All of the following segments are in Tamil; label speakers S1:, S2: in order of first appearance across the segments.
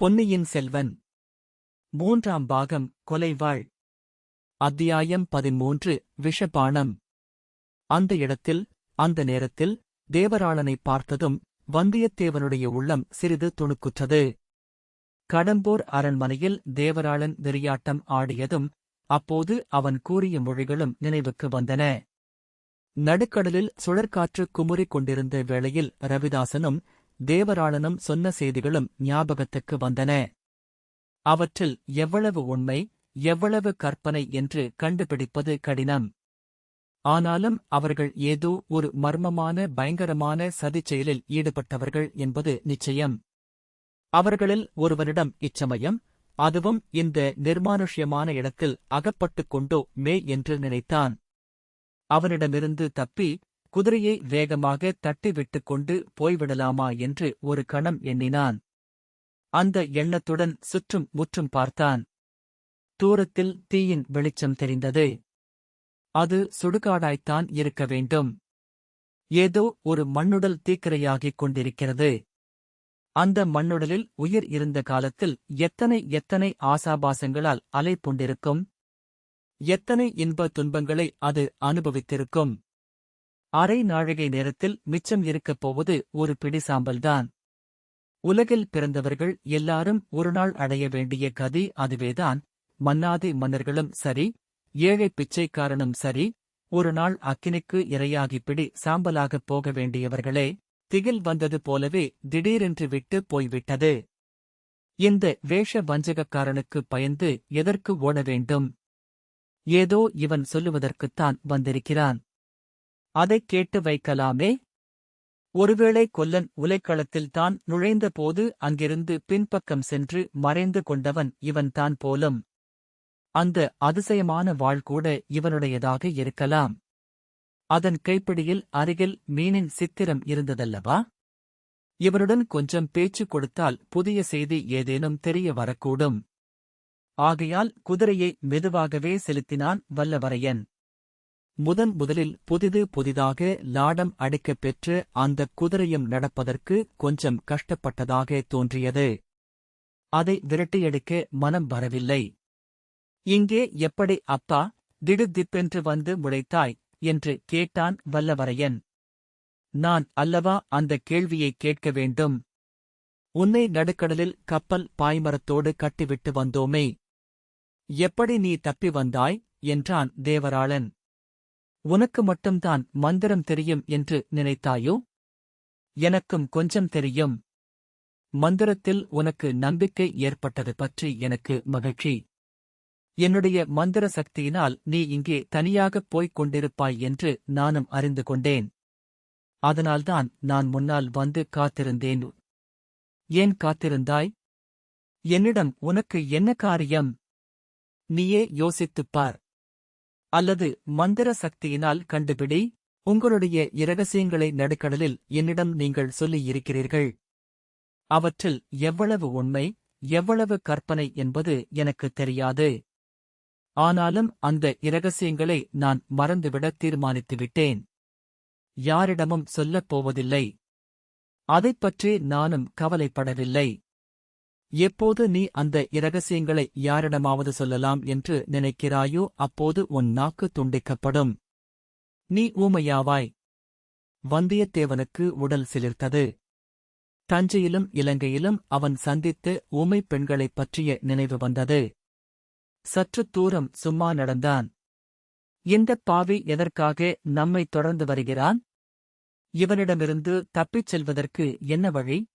S1: பொன்னியின் செல்வன் மூன்றாம் பாகம் கொலைவாள். அத்தியாயம் 13 விஷபானம். அந்த இடத்தில் அந்த நேரத்தில் தேவராளனை பார்த்ததும் வந்தியத்தேவனுடைய உள்ளம் சிறிது துணுக்குற்றது. கடம்பூர் அரண்மனையில் தேவராளன் வெறியாட்டம் ஆடியதும் அப்போது அவன் கூறிய மொழிகளும் நினைவுக்கு வந்தன. நடுக்கடலில் சுழற்காற்று குமுறிக் கொண்டிருந்த வேளையில் ரவிதாசனும் தேவராளனும் சொன்ன செய்திகளும் ஞாபகத்துக்கு வந்தன. அவற்றில் எவ்வளவு உண்மை எவ்வளவு கற்பனை என்று கண்டுபிடிப்பது கடினம். ஆனாலும் அவர்கள் ஏதோ ஒரு மர்மமான பயங்கரமான சதிச் செயலில் ஈடுபட்டவர்கள் என்பது நிச்சயம். அவர்களில் ஒருவனிடம் இச்சமயம், அதுவும் இந்த நிர்மானுஷ்யமான இடத்தில் அகப்பட்டுக் கொண்டோ என்று நினைத்தான். அவனிடமிருந்து தப்பி குதிரையை வேகமாக தட்டிவிட்டுக் கொண்டு போய்விடலாமா என்று ஒரு கணம் எண்ணினான். அந்த எண்ணத்துடன் சுற்றும் முற்றும் பார்த்தான். தூரத்தில் தீயின் வெளிச்சம் தெரிந்தது. அது சுடுகாடாய்த்தான் இருக்க வேண்டும். ஏதோ ஒரு மண்ணுடல் தீக்கிரையாகிக் கொண்டிருக்கிறது. அந்த மண்ணுடலில் உயிர் இருந்த காலத்தில் எத்தனை ஆசாபாசங்களால் அலைப்புண்டிருக்கும். எத்தனை இன்ப துன்பங்களை அது அனுபவித்திருக்கும். அரை நாழிகை நேரத்தில் மிச்சம் இருக்கப் போவது ஒரு பிடி சாம்பல்தான். உலகில் பிறந்தவர்கள் எல்லாரும் ஒருநாள் அடைய வேண்டிய கதி அதுவேதான். மன்னாதி மன்னர்களும் சரி, ஏழை பிச்சைக்காரனும் சரி, ஒரு நாள் அக்கினிக்கு இரையாகி பிடி சாம்பலாகப் போக வேண்டியவர்களே. திகில் வந்தது போலவே திடீரென்று விட்டு போய்விட்டது. இந்த வேஷ வஞ்சகக்காரனுக்கு பயந்து எதற்கு ஓட வேண்டும்? ஏதோ இவன் சொல்லுவதற்குத்தான் வந்திருக்கிறான். அதைக் கேட்டு வைக்கலாமே. ஒருவேளை கொல்லன் உலைக்களத்தில்தான் நுழைந்தபோது அங்கிருந்து பின்பக்கம் சென்று மறைந்து கொண்டவன் இவன்தான் போலும். அந்த அதிசயமான வாள் கூட இவனுடையதாக இருக்கலாம். அதன் கைப்பிடியில் அருகில் மீனின் சித்திரம் இருந்ததல்லவா? இவனுடன் கொஞ்சம் பேச்சு கொடுத்தால் புதிய செய்தி ஏதேனும் தெரிய வரக்கூடும். ஆகையால் குதிரையை மெதுவாகவே செலுத்தினான் வல்லவரையன். முதலில் புதிதாக லாடம் அடிக்கப் பெற்று அந்தக் குதிரையும் நடப்பதற்கு கொஞ்சம் கஷ்டப்பட்டதாக தோன்றியது. அதை விரட்டியடிக்க மனம் வரவில்லை. இங்கே எப்படி அப்பா திடுதிப்பென்று வந்து முளைத்தாய் என்று கேட்டான் வல்லவரையன். நான் அல்லவா அந்த கேள்வியைக் கேட்க வேண்டும்? உன்னை நடுக்கடலில் கப்பல் பாய்மரத்தோடு கட்டிவிட்டு வந்தோமே. எப்படி நீ தப்பி வந்தாய் என்றான் தேவராளன். உனக்கு மட்டும்தான் மந்திரம் தெரியும் என்று நினைத்தாயோ? எனக்கும் கொஞ்சம் தெரியும். மந்திரத்தில் உனக்கு நம்பிக்கை ஏற்பட்டது பற்றி எனக்கு மகிழ்ச்சி. என்னுடைய மந்திர சக்தியினால் நீ இங்கே தனியாகப் போய்க் கொண்டிருப்பாய் என்று நானும் அறிந்து கொண்டேன். அதனால்தான் நான் முன்னால் வந்து காத்திருந்தேன். ஏன் காத்திருந்தாய்? என்னிடம் உனக்கு என்ன காரியம்? நீயே யோசித்துப் பார். அல்லது மந்திர சக்தியினால் கண்டுபிடி. உங்களுடைய இரகசியங்களை நடுக்கடலில் என்னிடம் நீங்கள் சொல்லியிருக்கிறீர்கள். அவற்றில் எவ்வளவு உண்மை எவ்வளவு கற்பனை என்பது எனக்குத் தெரியாது. ஆனாலும் அந்த இரகசியங்களை நான் மறந்துவிட தீர்மானித்துவிட்டேன். யாரிடமும் சொல்லப் போவதில்லை. அதைப்பற்றி நானும் கவலைப்படவில்லை. எப்போது நீ அந்த இரகசியங்களை யாரிடமாவது சொல்லலாம் என்று நினைக்கிறாயோ அப்போது உன் நாக்கு துண்டிக்கப்படும். நீ ஊமையாவாய். வந்தியத்தேவனுக்கு உடல் சிலிர்த்தது. தஞ்சையிலும் இலங்கையிலும் அவன் சந்தித்த ஊமைப் பெண்களைப் பற்றிய நினைவு வந்தது. சற்றுத் தூரம் சும்மா நடந்தான். இந்தப் பாவி எதற்காக நம்மைத் தொடர்ந்து வருகிறான்? இவனிடமிருந்து தப்பிச் செல்வதற்கு என்ன வழி?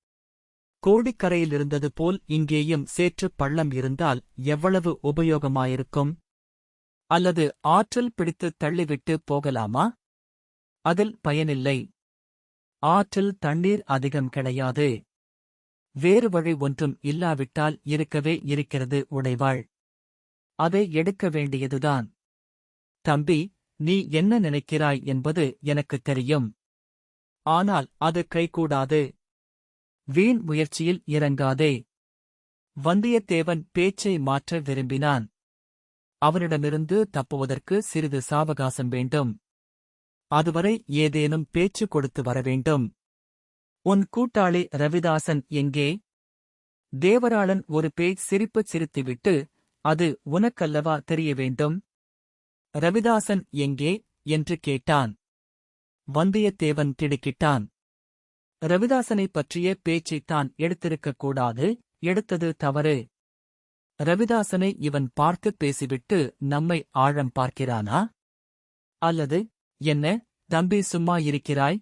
S1: கோடிக்கரையிலிருந்தது போல் இங்கேயும் சேற்றுப் பள்ளம் இருந்தால் எவ்வளவு உபயோகமாயிருக்கும்? அல்லது ஆற்றில் பிடித்துத் தள்ளிவிட்டு போகலாமா? அதில் பயனில்லை. ஆற்றில் தண்ணீர் அதிகம் கிடையாது. வேறு வழி ஒன்றும் இல்லாவிட்டால் இருக்கவே இருக்கிறது உடைவாள். அதை எடுக்க வேண்டியதுதான். தம்பி, நீ என்ன நினைக்கிறாய் என்பது எனக்குத் தெரியும். ஆனால் அது கைகூடாது. வீண் முயற்சியில் இறங்காதே. வந்தியத்தேவன் பேச்சை மாற்ற விரும்பினான். அவனிடமிருந்து தப்புவதற்கு சிறிது சாவகாசம் வேண்டும். அதுவரை ஏதேனும் பேச்சு கொடுத்து வரவேண்டும். உன் கூட்டாளி ரவிதாசன் எங்கே? தேவராளன் ஒரு பேய் சிரிப்புச் சிரித்துவிட்டு, அது உனக்கல்லவா தெரிய வேண்டும்? ரவிதாசன் எங்கே? என்று கேட்டான். வந்தியத்தேவன் திடுக்கிட்டான். ரவிதாசனைப் பற்றிய பேச்சைத் தான் எடுத்திருக்கக் கூடாது, எடுத்தது தவறு. ரவிதாசனை இவன் பார்த்துப் பேசிவிட்டு நம்மை ஆழம் பார்க்கிறானா? அல்லது, என்ன, தம்பி சும்மா இருக்கிறாய்?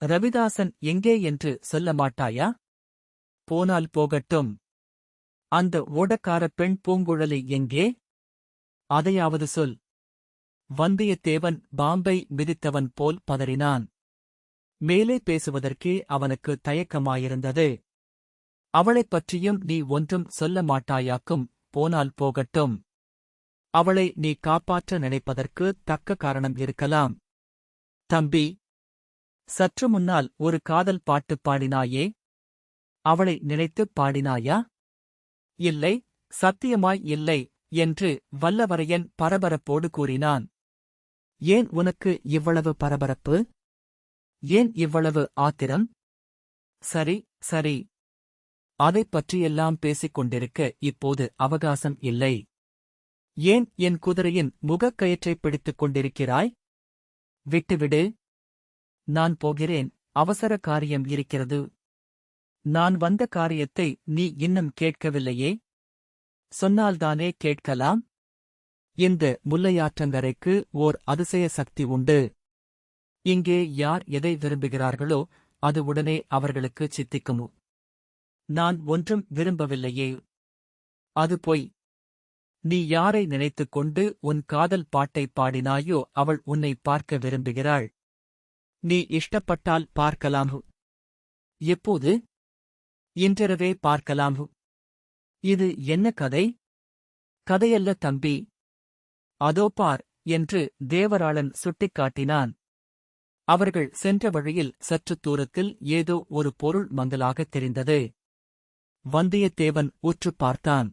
S1: ரவிதாசன் எங்கே என்று சொல்ல மாட்டாயா? போனால் போகட்டும். அந்த ஓடக்காரப் பெண் பூங்குழலி எங்கே? அதையாவது சொல். வந்தியத்தேவன் பாம்பை மிதித்தவன் போல் பதறினான். மேலே பேசுவதற்கே அவனுக்கு தயக்கமாயிருந்தது. அவளைப் பற்றியும் நீ ஒன்றும் சொல்ல மாட்டாயாக்கும், போனால் போகட்டும். அவளை நீ காப்பாற்ற நினைப்பதற்கு தக்க காரணம் இருக்கலாம். தம்பி, சற்று முன்னால் ஒரு காதல் பாட்டு பாடினாயே, அவளை நினைத்துப் பாடினாயா? இல்லை, சத்தியமாய் இல்லை என்று வல்லவரையன் பரபரப்போடு கூறினான். ஏன் உனக்கு இவ்வளவு பரபரப்பு? ஏன் இவ்வளவு ஆத்திரம்? சரி, சரி. அதைப் பற்றியெல்லாம் பேசிக் கொண்டிருக்க இப்போது அவகாசம் இல்லை. ஏன் என் குதிரையின் முகக்கயிற்றைப் பிடித்துக் கொண்டிருக்கிறாய்? விட்டுவிடு. நான் போகிறேன், அவசர காரியம் இருக்கிறது. நான் வந்த காரியத்தை நீ இன்னும் கேட்கவில்லையே? சொன்னால்தானே கேட்கலாம்? இந்த முல்லையாற்றங்கரைக்கு ஓர் அதிசய சக்தி உண்டு. இங்கே யார் எதை விரும்புகிறார்களோ அது உடனே அவர்களுக்கு சித்திக்குமு. நான் ஒன்றும் விரும்பவில்லையே. அது பொய். நீ யாரை நினைத்துக் கொண்டு உன் காதல் பாட்டைப் பாடினாயோ அவள் உன்னை பார்க்க விரும்புகிறாள். நீ இஷ்டப்பட்டால் பார்க்கலாம். எப்போது? இன்றிரவே பார்க்கலாம். இது என்ன கதை? கதையல்ல தம்பி. அதோ பார் என்று தேவராளன் சுட்டிக்காட்டினான். அவர்கள் சென்ற வழியில் சற்றுத் தூரத்தில் ஏதோ ஒரு பொருள் மங்கலாகத் தெரிந்தது. வந்தியத்தேவன் உற்றுப் பார்த்தான்.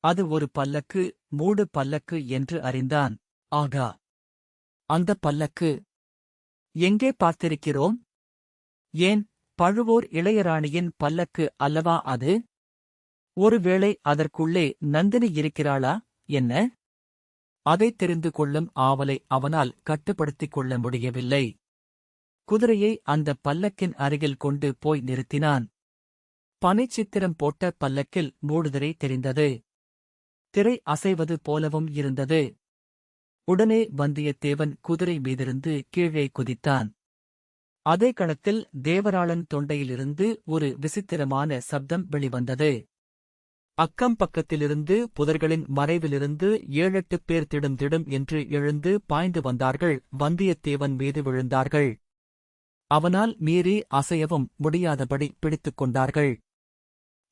S1: அது ஒரு பல்லக்கு, மூடு பல்லக்கு என்று அறிந்தான். ஆகா! அந்தப் பல்லக்கு எங்கே பார்த்திருக்கிறோம்? ஏன், பழுவூர் இளையராணியின் பல்லக்கு அல்லவா அது? ஒருவேளை அதற்குள்ளே நந்தினி இருக்கிறாளா என்ன? அதைத் தெரிந்து கொள்ளும் ஆவலை அவனால் கட்டுப்படுத்திக் கொள்ள முடியவில்லை. குதிரையை அந்தப் பல்லக்கின் அருகில் கொண்டு போய் நிறுத்தினான். பனைச்சித்திரம் போட்ட பல்லக்கில் மூடுதிரை தெரிந்தது. திரை அசைவது போலவும் இருந்தது. உடனே வந்தியத்தேவன் குதிரை மீதிருந்து கீழே குதித்தான். அதே கணத்தில் தேவராளன் தொண்டையிலிருந்து ஒரு விசித்திரமான சப்தம் வெளிவந்தது. அக்கம் பக்கத்திலிருந்து புதர்களின் மறைவிலிருந்து 7-8 பேர் திடும் திடும் என்று எழுந்து பாய்ந்து வந்தார்கள். வந்தியத்தேவன் மீது விழுந்தார்கள். அவனால் மீறி அசையவும் முடியாதபடி பிடித்துக் கொண்டார்கள்.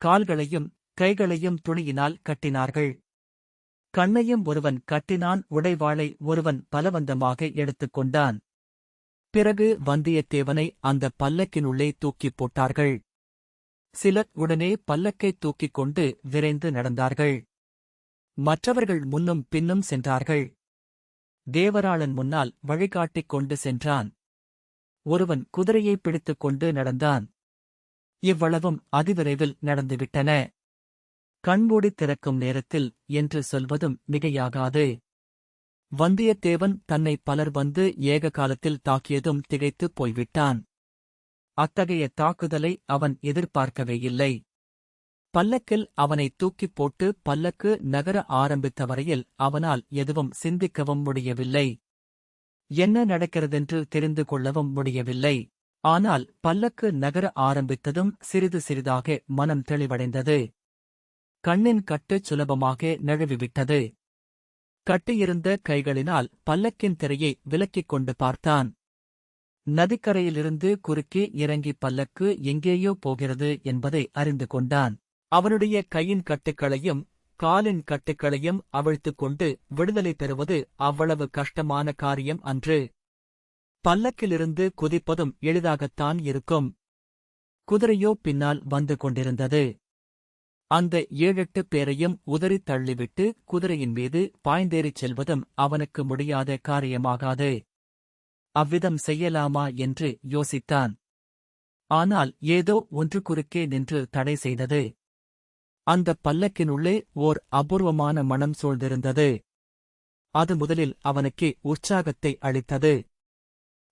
S1: கால்களையும் கைகளையும் துணியினால் கட்டினார்கள். கண்ணையும் ஒருவன் கட்டினான். உடைவாளை ஒருவன் பலவந்தமாக எடுத்துக் கொண்டான். பிறகு வந்தியத்தேவனை அந்த பல்லக்கினுள்ளே தூக்கிப் போட்டார்கள். சிலர் உடனே பல்லக்கைத் தூக்கிக் கொண்டு விரைந்து நடந்தார்கள். மற்றவர்கள் முன்னும் பின்னும் சென்றார்கள். தேவராளன் முன்னால் வழிகாட்டிக் கொண்டு சென்றான். ஒருவன் குதிரையை பிடித்துக் கொண்டு நடந்தான். இவ்வளவும் அதிவிரைவில் நடந்துவிட்டன. கண்மூடித் திறக்கும் நேரத்தில் என்று சொல்வதும் மிகையாகாது. வந்தியத்தேவன் தன்னை பலர் வந்து ஏக காலத்தில் தாக்கியதும் திகைத்துப் போய்விட்டான். அத்தகைய தாக்குதலை அவன் எதிர்பார்க்கவே இல்லை. பல்லக்கில் அவனை தூக்கிப் போட்டு பல்லக்கு நகர ஆரம்பித்த வரையில் அவனால் எதுவும் சிந்திக்கவும் முடியவில்லை. என்ன நடக்கிறதென்று தெரிந்து கொள்ளவும் முடியவில்லை. ஆனால் பல்லக்கு நகர ஆரம்பித்ததும் சிறிது சிறிதாக மனம் தெளிவடைந்தது. கண்ணின் கட்டு சுலபமாக நழுவிவிட்டது. கட்டியிருந்த கைகளினால் பல்லக்கின் திரையை விலக்கிக் கொண்டு பார்த்தான். நதிக்கரையிலிருந்து குறுக்கே இறங்கி பல்லக்கு எங்கேயோ போகிறது என்பதை அறிந்து கொண்டான். அவனுடைய கையின் கட்டுக்களையும் காலின் கட்டுக்களையும் அவிழ்த்துக் கொண்டு விடுதலை பெறுவது அவ்வளவு கஷ்டமான காரியம் அன்று. பல்லக்கிலிருந்து குதிப்பதும் எளிதாகத்தான் இருக்கும். குதிரையோ பின்னால் வந்து கொண்டிருந்தது. அந்த 7-8 பேரையும் உதறித் தள்ளிவிட்டு குதிரையின் மீது பாய்ந்தேறிச் செல்வதும் அவனுக்கு முடியாத காரியமாகாது. அவ்விதம் செய்யலாமா என்று யோசித்தான். ஆனால் ஏதோ ஒன்று குறுக்கே நின்று தடை செய்தது. அந்த பல்லக்கினுள்ளே ஓர் அபூர்வமான மனம் சூழ்ந்திருந்தது. அது முதலில் அவனுக்கு உற்சாகத்தை அளித்தது.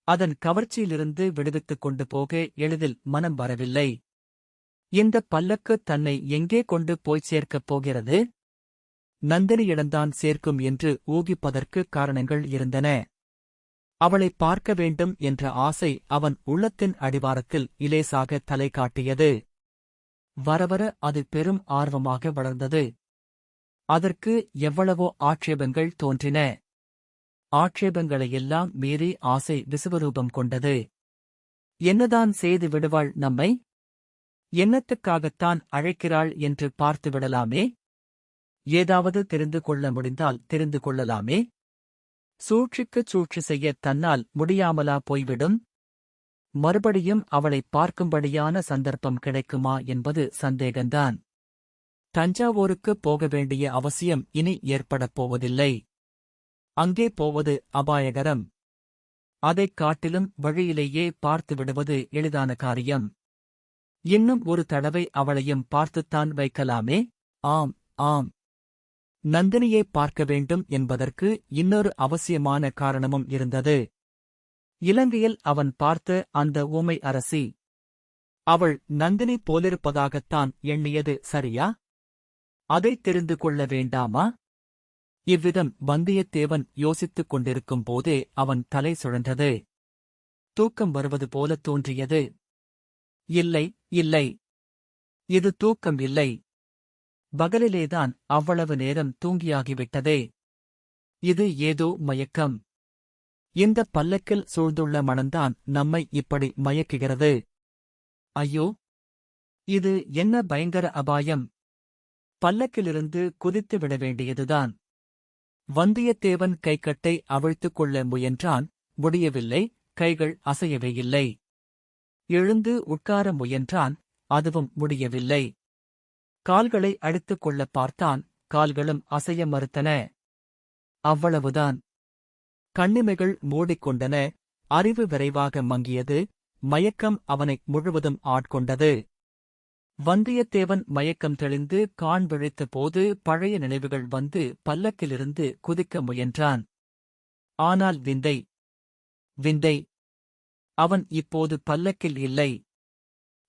S1: அதன் கவர்ச்சியிலிருந்து விடுவித்துக் கொண்டு போக எளிதில் மனம் வரவில்லை. இந்த பல்லக்கு தன்னை எங்கே கொண்டு போய்ச் சேர்க்கப் போகிறது? நந்தினியிடம்தான் சேர்க்கும் என்று ஊகிப்பதற்கு காரணங்கள் இருந்தன. அவளை பார்க்க வேண்டும் என்ற ஆசை அவன் உள்ளத்தின் அடிவாரத்தில் இலேசாக தலை காட்டியது. வரவர அது பெரும் ஆர்வமாக வளர்ந்தது. அதற்கு எவ்வளவோ ஆட்சேபங்கள் தோன்றின. ஆட்சேபங்களையெல்லாம் மீறி ஆசை விசுவரூபம் கொண்டது. என்னதான் செய்து விடுவாள் நம்மை? என்னத்துக்காகத்தான் அழைக்கிறாள் என்று பார்த்து விடலாமே? ஏதாவது தெரிந்து கொள்ள முடிந்தால் தெரிந்து கொள்ளலாமே? சூழ்ச்சிக்குச் சூழ்ச்சி செய்ய தன்னால் முடியாமலா போய்விடும்? மறுபடியும் அவளை பார்க்கும்படியான சந்தர்ப்பம் கிடைக்குமா என்பது சந்தேகந்தான். தஞ்சாவூருக்குப் போக வேண்டிய அவசியம் இனி ஏற்படப் போவதில்லை. அங்கே போவது அபாயகரம். அதைக் காட்டிலும் வழியிலேயே பார்த்து விடுவது எளிதான காரியம். இன்னும் ஒரு தடவை அவளையும் பார்த்துத்தான் வைக்கலாமே? ஆம், ஆம். நந்தினியை பார்க்க வேண்டும் என்பதற்கு இன்னொரு அவசியமான காரணமும் இருந்தது. இலங்கையில் அவன் பார்த்த அந்த ஊமை அரசி. அவள் நந்தினி போலிருப்பதாகத்தான் எண்ணியது சரியா? அதைத் தெரிந்து கொள்ள வேண்டாமா? இவ்விதம் வந்தியத்தேவன் யோசித்துக் கொண்டிருக்கும் போதே அவன் தலை சுழன்றது. தூக்கம் வருவது போல தோன்றியது. இல்லை, இல்லை. இது தூக்கம் இல்லை. பகலிலேதான் அவ்வளவு நேரம் தூங்கியாகிவிட்டதே. இது ஏதோ மயக்கம். இந்த பல்லக்கில் சூழ்ந்துள்ள மனம்தான் நம்மை இப்படி மயக்குகிறது. ஐயோ! இது என்ன பயங்கர அபாயம்! பல்லக்கிலிருந்து குதித்து விட வேண்டியதுதான். வந்தியத்தேவன் கைக்கட்டை அவிழ்த்துக் கொள்ள முயன்றான். முடியவில்லை. கைகள் அசையவே இல்லை. எழுந்து உட்கார முயன்றான். அதுவும் முடியவில்லை. கால்களை அடித்துக் கொள்ளப் பார்த்தான். கால்களும் அசைய மறுத்தன. அவ்வளவுதான். கண்ணிமைகள் மூடிக்கொண்டன. அறிவு விரைவாக மங்கியது. மயக்கம் அவனை முழுவதும் ஆட்கொண்டது. வந்தியத்தேவன் மயக்கம் தெளிந்து கான் விழித்த போது பழைய நினைவுகள் வந்து பல்லக்கிலிருந்து குதிக்க முயன்றான். ஆனால் விந்தை, விந்தை! அவன் இப்போது பல்லக்கில் இல்லை.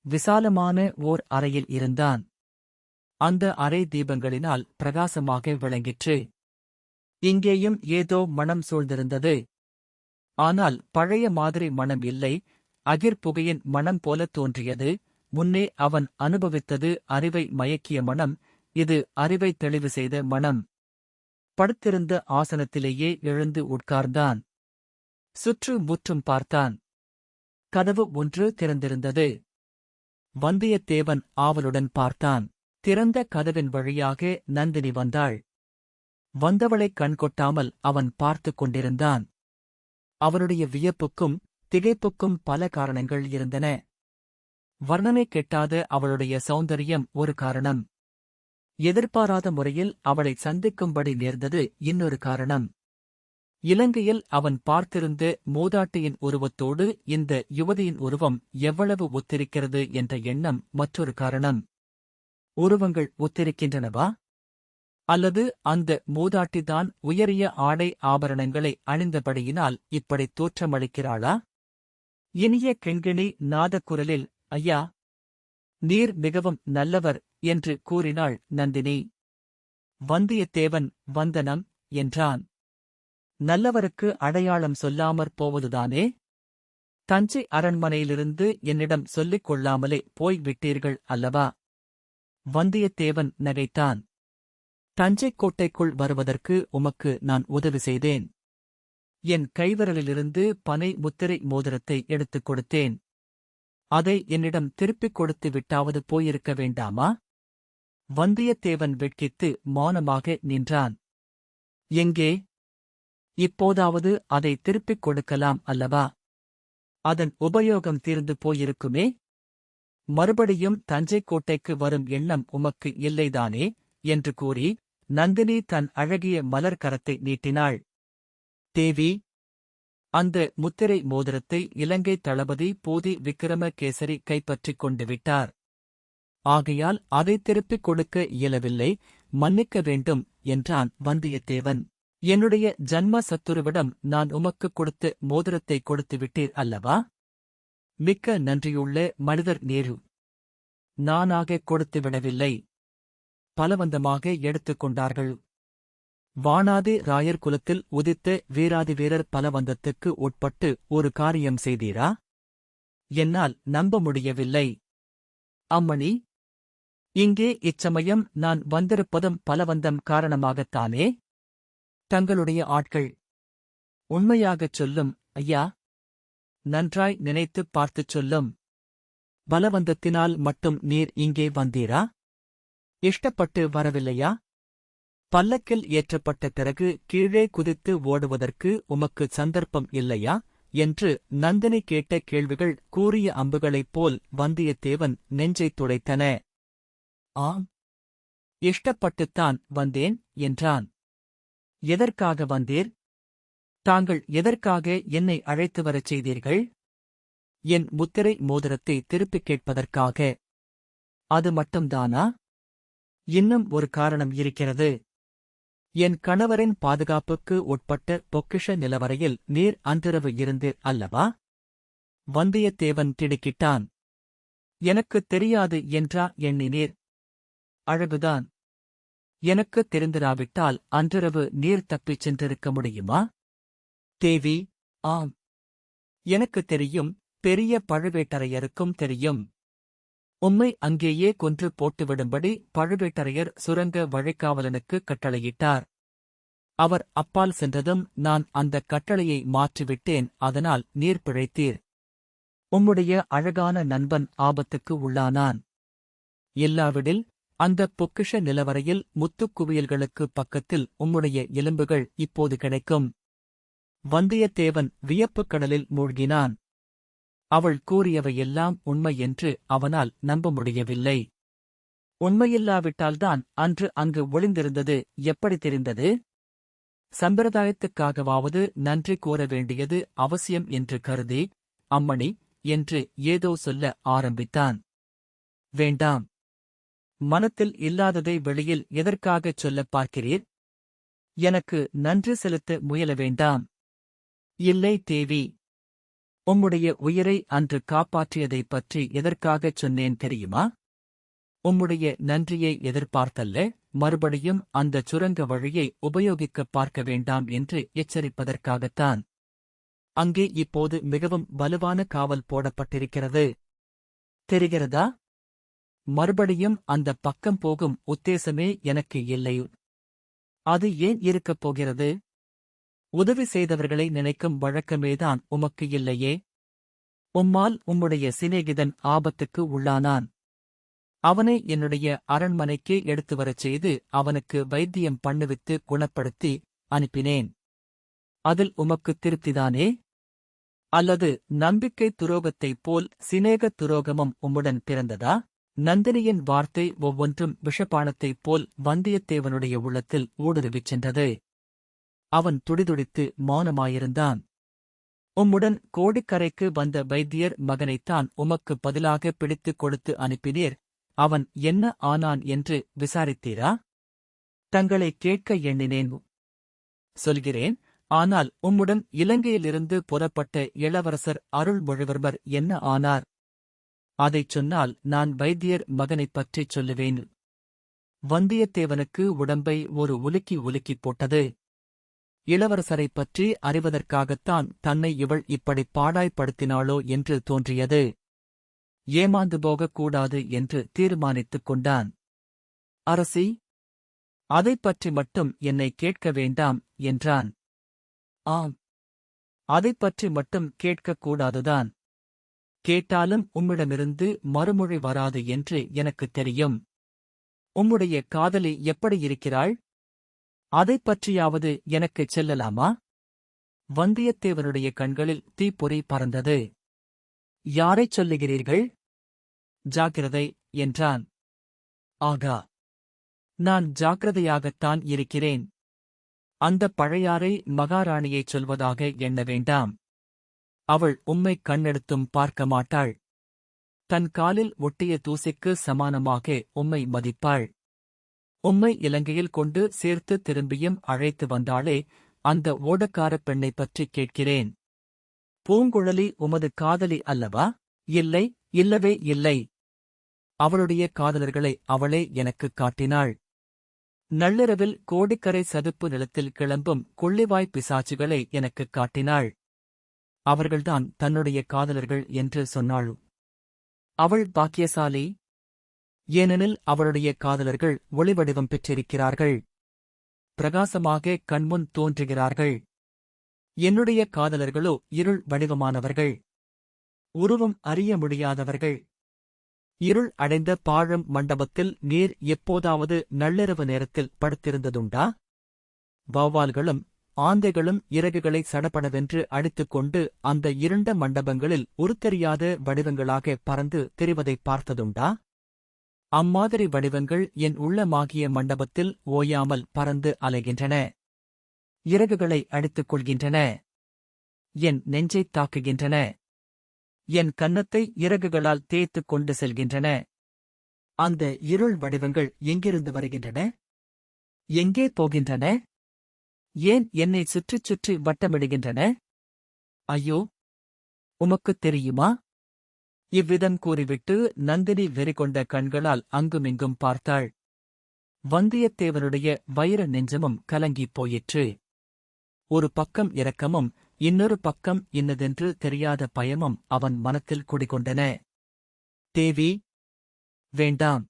S1: விசாலமான ஓர் அறையில் இருந்தான். அந்த அறை தீபங்களினால் பிரகாசமாக விளங்கிற்று. இங்கேயும் ஏதோ மணம் சூழ்ந்திருந்தது. ஆனால் பழைய மாதிரி மணம் இல்லை. அகிர் புகையின் மணம் போல தோன்றியது. முன்னே அவன் அனுபவித்தது அறிவை மயக்கிய மணம். இது அறிவை தெளிவு செய்த மணம். படுத்திருந்த ஆசனத்திலேயே எழுந்து உட்கார்ந்தான். சுற்று முற்றும் பார்த்தான். கதவு ஒன்று திறந்திருந்தது. வந்தியத்தேவன் ஆவலுடன் பார்த்தான். திறந்த கதவின் வழியாக நந்தினி வந்தாள். வந்தவளைக் கண்கொட்டாமல் அவன் பார்த்துக் கொண்டிருந்தான். அவனுடைய வியப்புக்கும் திகைப்புக்கும் பல காரணங்கள் இருந்தன. வர்ணனை கெட்டாத அவளுடைய சௌந்தரியம் ஒரு காரணம். எதிர்பாராத முறையில் அவளை சந்திக்கும்படி நேர்ந்தது இன்னொரு காரணம். இலங்கையில் அவன் பார்த்திருந்த மூதாட்டியின் உருவத்தோடு இந்த யுவதியின் உருவம் எவ்வளவு ஒத்திருக்கிறது என்ற எண்ணம் மற்றொரு காரணம். உருவங்கள் ஒத்திருக்கின்றனவா? அல்லது அந்த மூதாட்டிதான் உயரிய ஆடை ஆபரணங்களை அணிந்தபடியினால் இப்படித் தோற்றமளிக்கிறாளா? இனிய கிண்கிணி நாதக்குரலில், ஐயா! நீர் மிகவும் நல்லவர் என்று கூறினாள் நந்தினி. வந்தியத்தேவன் வந்தனம் என்றான். நல்லவருக்கு அடையாளம் சொல்லாமற் போவதுதானே? தஞ்சை அரண்மனையிலிருந்து என்னிடம் சொல்லிக் கொள்ளாமலே போய் விட்டீர்கள் அல்லவா? வந்தியத்தேவன் நகைத்தான். தஞ்சைக் கோட்டைக்குள் வருவதற்கு உமக்கு நான் உதவி செய்தேன். என் கைவிரலிலிருந்து பனை முத்திரை மோதிரத்தை எடுத்துக் கொடுத்தேன். அதை என்னிடம் திருப்பிக் கொடுத்து விட்டாவது போயிருக்க வேண்டாமா? வந்தியத்தேவன் வெட்கித்து மௌனமாக நின்றான். எங்கே? இப்போதாவது அதை திருப்பிக் கொடுக்கலாம் அல்லவா? அதன் உபயோகம் தீர்ந்து போயிருக்குமே? மறுபடியும் தஞ்சைக் கோட்டைக்கு வரும் எண்ணம் உமக்கு இல்லைதானே? என்று கூறி நந்தினி தன் அழகிய மலர் கரத்தை நீட்டினாள். தேவி! அந்த முத்திரை மோதிரத்தை இலங்கை தளபதி போதி விக்கிரமகேசரி கைப்பற்றிக் கொண்டு விட்டார். ஆகையால் அதை திருப்பிக் கொடுக்க இயலவில்லை, மன்னிக்க வேண்டும் என்றான் வந்தியத்தேவன். என்னுடைய ஜன்ம சத்துருவிடம் நான் உமக்குக் கொடுத்த மோதிரத்தை கொடுத்து விட்டீர் அல்லவா? மிக்க நன்றியுள்ள மனிதர் நேரு. நானாக கொடுத்து விடவில்லை, பலவந்தமாக எடுத்துக் கொண்டார்கள். வானாதி ராயர் குலத்தில் உதித்த வீராதி வீரர் பலவந்தத்துக்கு உட்பட்டு ஒரு காரியம் செய்தீரா? என்னால் நம்ப முடியவில்லை. அம்மணி, இங்கே இச்சமயம் நான் வந்திருப்பதும் பலவந்தம் காரணமாகத்தானே? தங்களுடைய ஆட்கள். உண்மையாகச் சொல்லும் ஐயா. நன்றாய் நினைத்துப் பார்த்துச் சொல்லும். பலவந்தத்தினால் மட்டும் நீர் இங்கே வந்தீரா? இஷ்டப்பட்டு வரவில்லையா? பல்லக்கில் ஏற்றப்பட்ட பிறகு கீழே குதித்து ஓடுவதற்கு உமக்கு சந்தர்ப்பம் இல்லையா என்று நந்தினி கேட்ட கேள்விகள் கூறிய அம்புகளைப் போல் வந்தியத்தேவன் நெஞ்சைத் துடைத்தன. ஆம், இஷ்டப்பட்டுத்தான் வந்தேன் என்றான். எதற்காக வந்தீர்? தாங்கள் எதற்காக என்னை அழைத்து வரச் செய்தீர்கள்? என் முத்திரை மோதிரத்தை திருப்பிக் கேட்பதற்காக. அது மட்டும்தானா? இன்னும் ஒரு காரணம் இருக்கிறது. என் கணவரின் பாதுகாப்புக்கு உட்பட்ட பொக்கிஷ நிலவரையில் நீர் அன்றிரவு இருந்தீர் அல்லவா? வந்தியத்தேவன் திடுக்கிட்டான். எனக்குத் தெரியாது என்றா எண்ணினீர்? அழகுதான். எனக்குத் தெரிந்திராவிட்டால் அன்றிரவு நீர் தப்பிச் சென்றிருக்க முடியுமா? தேவி, ஆம், எனக்குத் தெரியும். பெரிய பழுவேட்டரையருக்கும் தெரியும். உம்மை அங்கேயே கொன்று போட்டுவிடும்படி பழுவேட்டரையர் சுரங்க வழிக்காவலனுக்கு கட்டளையிட்டார். அவர் அப்பால் சென்றதும் நான் அந்தக் கட்டளையை மாற்றிவிட்டேன். அதனால் நீர் பிழைத்தீர். உம்முடைய அழகான நண்பன் ஆபத்துக்கு உள்ளானான். இல்லாவிடில் அந்தப் பொக்கிஷ நிலவரையில் முத்துக்குவியல்களுக்குப் பக்கத்தில் உம்முடைய எலும்புகள் இப்போது கிடைக்கும். வந்தியத்தேவன் வியப்புக் கடலில் மூழ்கினான். அவள் கூறியவையெல்லாம் உண்மை என்று அவனால் நம்ப முடியவில்லை. உண்மையில்லாவிட்டால்தான் அன்று அங்கு ஒளிந்திருந்தது எப்படி தெரிந்தது? சம்பிரதாயத்துக்காகவாவது நன்றி கூற வேண்டியது அவசியம் என்று கருதி, அம்மணி என்று ஏதோ சொல்ல ஆரம்பித்தான். வேண்டாம். மனத்தில் இல்லாததை வெளியில் எதற்காகச் சொல்லப் பார்க்கிறீர்? எனக்கு நன்றி செலுத்த முயல வேண்டாம். இல்லை தேவி. உம்முடைய உயிரை அன்று காப்பாற்றியதைப் பற்றி எதற்காகச் சொன்னேன் தெரியுமா? உம்முடைய நன்றியை எதிர்பார்த்தல்ல, மறுபடியும் அந்தச் சுரங்க வழியை உபயோகிக்கப் பார்க்க வேண்டாம் என்று எச்சரிப்பதற்காகத்தான். அங்கே இப்போது மிகவும் வலுவான காவல் போடப்பட்டிருக்கிறது. தெரிகிறதா? மறுபடியும் அந்தப் பக்கம் போகும் உத்தேசமே எனக்கு இல்லை. அது ஏன் இருக்கப் போகிறது? உதவி செய்தவர்களை நினைக்கும் வழக்கமேதான் உமக்கு இல்லையே. உம்மால் உம்முடைய சிநேகிதன் ஆபத்துக்கு உள்ளானான். அவனை என்னுடைய அரண்மனைக்கே எடுத்து வரச் செய்து அவனுக்கு வைத்தியம் பண்ணுவித்து குணப்படுத்தி அனுப்பினேன். அதில் உமக்குத் திருப்திதானே? அல்லது நம்பிக்கைத் துரோகத்தைப் போல் சிநேகத் துரோகமும் உம்முடன் பிறந்ததா? நந்தினியின் வார்த்தை ஒவ்வொன்றும் விஷபானத்தைப் போல் வந்தியத்தேவனுடைய உள்ளத்தில் ஊடுருவிச் சென்றது. அவன் துடிதுடித்து மௌனமாயிருந்தான். உம்முடன் கோடிக்கரைக்கு வந்த வைத்தியர் மகனைத்தான் உமக்கு பதிலாக பிடித்துக் கொடுத்து அனுப்பினீர். அவன் என்ன ஆனான் என்று விசாரித்தீரா? தங்களை கேட்க எண்ணினேன். சொல்கிறேன். ஆனால் உம்முடன் இலங்கையிலிருந்து புறப்பட்ட இளவரசர் அருள்மொழிவர்மர் என்ன ஆனார்? அதைச் சொன்னால் நான் வைத்தியர் மகனைப் பற்றிச் சொல்லுவேன். வந்தியத்தேவனுக்கு உடம்பை ஒரு உலுக்கி உலுக்கிப் போட்டது. இளவரசரைப் பற்றி அறிவதற்காகத்தான் தன்னை இவள் இப்படிப் பாடாய்ப்படுத்தினாளோ என்று தோன்றியது. ஏமாந்து போகக் கூடாது என்று தீர்மானித்துக் கொண்டான். அரசி, அதைப் பற்றி மட்டும் என்னை கேட்க வேண்டாம் என்றான். ஆம், அதைப் பற்றி மட்டும் கேட்கக் கூடாதுதான். கேட்டாலும் உம்மிடமிருந்து மறுமொழி வராது என்று எனக்குத் தெரியும். உம்முடைய காதலி எப்படி இருக்கிறாள்? அதைப் பற்றியாவது எனக்குச் செல்லலாமா? வந்தியத்தேவனுடைய கண்களில் தீப்பொறி பறந்தது. யாரைச் சொல்லுகிறீர்கள்? ஜாக்கிரதை என்றான். ஆகா, நான் ஜாக்கிரதையாகத்தான் இருக்கிறேன். அந்தப் பழையாறை மகாராணியைச் சொல்வதாக எண்ண வேண்டாம். அவள் உம்மை கண்ணெடுத்தும் பார்க்க மாட்டாள். தன் காலில் ஒட்டிய தூசிக்கு சமானமாக உம்மை மதிப்பாள். உம்மை இலங்கையில் கொண்டு சேர்த்து திரும்பியும் அழைத்து வந்தாளே, அந்த ஓடக்காரப் பெண்ணைப் பற்றிக் கேட்கிறேன். பூங்குழலி உமது காதலி அல்லவா? இல்லை, இல்லவே இல்லை. அவளுடைய காதலர்களை அவளே எனக்குக் காட்டினாள். நள்ளிரவில் கோடிக்கரை சதுப்பு நிலத்தில் கிளம்பும் கொள்ளிவாய்ப் பிசாசுகளை எனக்குக் காட்டினாள். அவர்கள்தான் தன்னுடைய காதலர்கள் என்று சொன்னாள். அவள் பாக்கியசாலி. ஏனெனில் அவளுடைய காதலர்கள் ஒளிவடிவம் பெற்றிருக்கிறார்கள். பிரகாசமாக கண்முன் தோன்றுகிறார்கள். என்னுடைய காதலர்களோ இருள் வடிவமானவர்கள். உருவம் அறிய முடியாதவர்கள். இருள் அடைந்த பாழும் மண்டபத்தில் நீர் எப்போதாவது நள்ளிரவு நேரத்தில் படுத்திருந்ததுண்டா? வௌவால்களும் ஆந்தைகளும் இறகுகளை சடபடவென்று அடித்துக்கொண்டு அந்த இருண்ட மண்டபங்களில் உருத்தெரியாத வடிவங்களாக பறந்து திரிவதைப் பார்த்ததுண்டா? அம்மாதிரி வடிவங்கள் என் உள்ளமாகிய மண்டபத்தில் ஓயாமல் பறந்து அலைகின்றன. இறகுகளை அடித்துக் கொள்கின்றன. என் நெஞ்சைத் தாக்குகின்றன. என் கன்னத்தை இறகுகளால் தேய்த்துக் கொண்டு செல்கின்றன. அந்த இருள் வடிவங்கள் எங்கிருந்து வருகின்றன? எங்கே போகின்றன? ஏன் என்னை சுற்றிச் சுற்றி வட்டமிடுகின்றன? ஐயோ, உமக்குத் தெரியுமா? இவ்விதம் கூறிவிட்டு நந்தினி வெறிகொண்ட கண்களால் அங்குமிங்கும் பார்த்தாள். வந்தியத்தேவனுடைய வைர நெஞ்சமும் கலங்கிப் போயிற்று. ஒரு பக்கம் இரக்கமும் இன்னொரு பக்கம் இன்னதென்று தெரியாத பயமும் அவன் மனத்தில் குடிகொண்டன. தேவி, வேண்டாம்,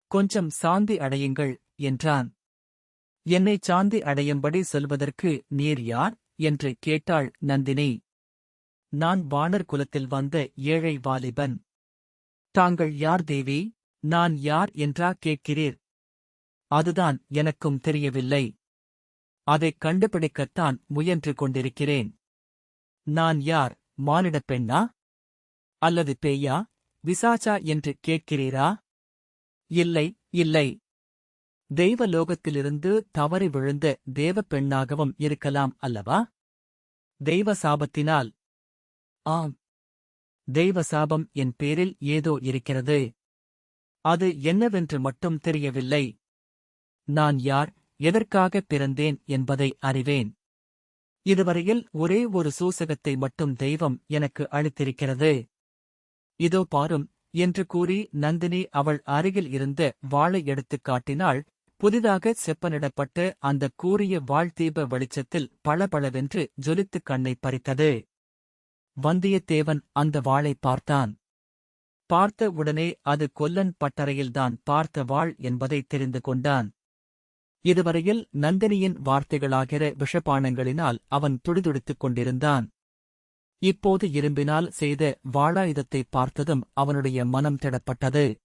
S1: கொஞ்சம் சாந்தி அடையுங்கள் என்றான். என்னைச் சாந்தி அடையும்படி சொல்வதற்கு நீர் யார் என்று கேட்டாள் நந்தினி. நான் வாணர் குலத்தில் வந்த ஏழை வாலிபன். தாங்கள் யார் தேவி? நான் யார் என்றா கேட்கிறீர்? அதுதான் எனக்கும் தெரியவில்லை. அதைக் கண்டுபிடிக்கத்தான் முயன்று கொண்டிருக்கிறேன். நான் யார், மானிடப் பெண்ணா? அல்லது பேயா, பிசாசா என்று கேட்கிறீரா? இல்லை, இல்லை. தெய்வலோகத்திலிருந்து தவறி விழுந்த தேவப் பெண்ணாகவும் இருக்கலாம் அல்லவா? தெய்வ சாபத்தினால். ஆம், தெய்வ சாபம் என் பேரில் ஏதோ இருக்கிறது. அது என்னவென்று மட்டும் தெரியவில்லை. நான் யார், எதற்காகப் பிறந்தேன் என்பதை அறிவேன். இதுவரையில் ஒரே ஒரு சூசகத்தை மட்டும் தெய்வம் எனக்கு அளித்திருக்கிறது. இதோ பாரும் என்று கூறி நந்தினி அவள் அருகில் இருந்த வாளை எடுத்துக் காட்டினாள். புதிதாக செப்பனிடப்பட்ட அந்த கூரிய வாழ்தீப வெளிச்சத்தில் பளபளவென்று ஜொலித்துக் கண்ணைப் பறித்தது. வந்தியத்தேவன் அந்த வாளை பார்த்தான். பார்த்த உடனே அது கொல்லன் பட்டறையில்தான் பார்த்த வாள் என்பதை தெரிந்து கொண்டான். இதுவரையில் நந்தினியின் வார்த்தைகளாகிற விஷபானங்களினால் அவன் துடிதுடித்துக் கொண்டிருந்தான். இப்போது இரும்பினால் செய்த வாளாயுதத்தைப் பார்த்ததும் அவனுடைய மனம் திடப்பட்டது.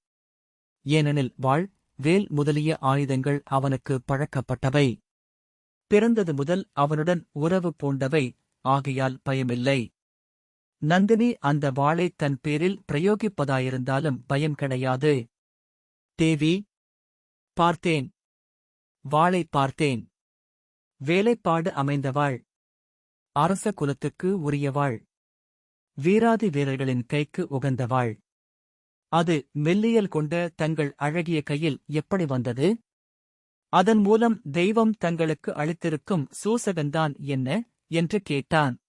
S1: ஏனெனில் வாள், வேல் முதலிய ஆயுதங்கள் அவனுக்கு பழக்கப்பட்டவை. பிறந்தது முதல் அவனுடன் உறவு பூண்டவை, ஆகையால் பயமில்லை. நந்தினி அந்த வாளை தன் பேரில் பிரயோகிப்பதாயிருந்தாலும் பயம் கிடையாது. தேவி, பார்த்தேன். வாளை பார்த்தேன். வேலைப்பாடு அமைந்தவாள். அரச குலத்துக்கு உரியவாள். வீராதி வீரர்களின் கைக்கு உகந்தவாள். அது மெல்லியல் கொண்ட தங்கள் அழகிய கையில் எப்படி வந்தது? அதன் மூலம் தெய்வம் தங்களுக்கு அளித்திருக்கும் சூசகந்தான் என்ன என்று கேட்டான்.